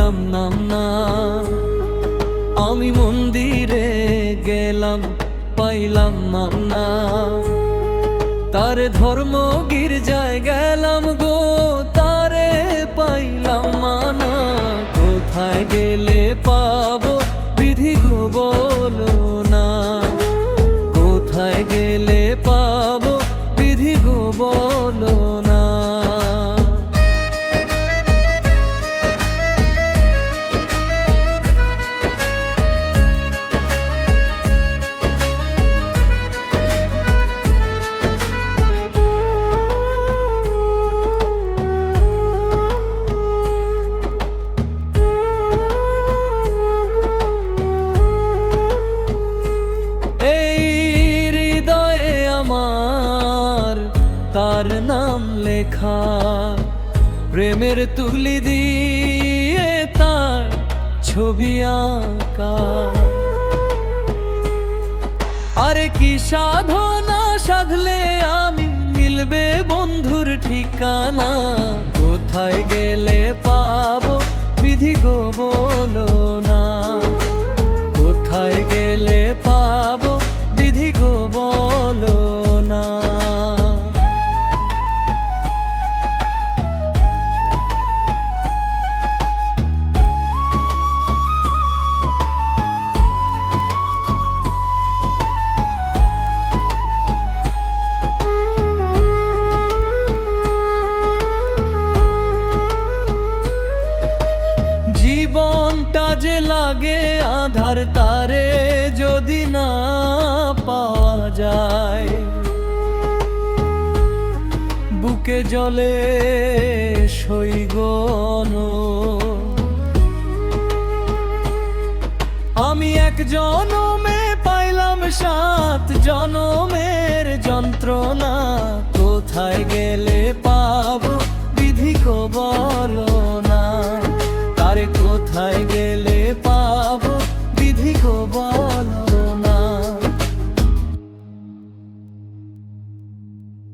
পাইলাম নাম না। আমি মন্দিরে গেলাম, পাইলাম নাম না। তারে ধর্ম গির্জায় গেলাম গো, তারে পাইলাম মানা। কোথায় গেলে পাবো বিধি গো বলো না, কোথায় গেলে পাবো বিধি গো বলো না। তার নাম লেখা, প্রেমের তুলি দিয়ে তার ছবি আঁকা। আরে কি সাধনা সাধলে আমি মিলবে বন্ধুর ঠিকানা। কোথায় গেলে পাবো বিধি গো বলো না, কোথায় গেলে পাবো বিধি গো বলো না। জীবনটা যে লাগে আধার, তারে যদি না পাওয়া যায়। বুকে জলে সইগন, আমি এক জনমে পাইলাম 7 জনমের যন্ত্রণা। কোথায় গেলে পাবো বিধি গো বলো না, তারে কোথায় গেলে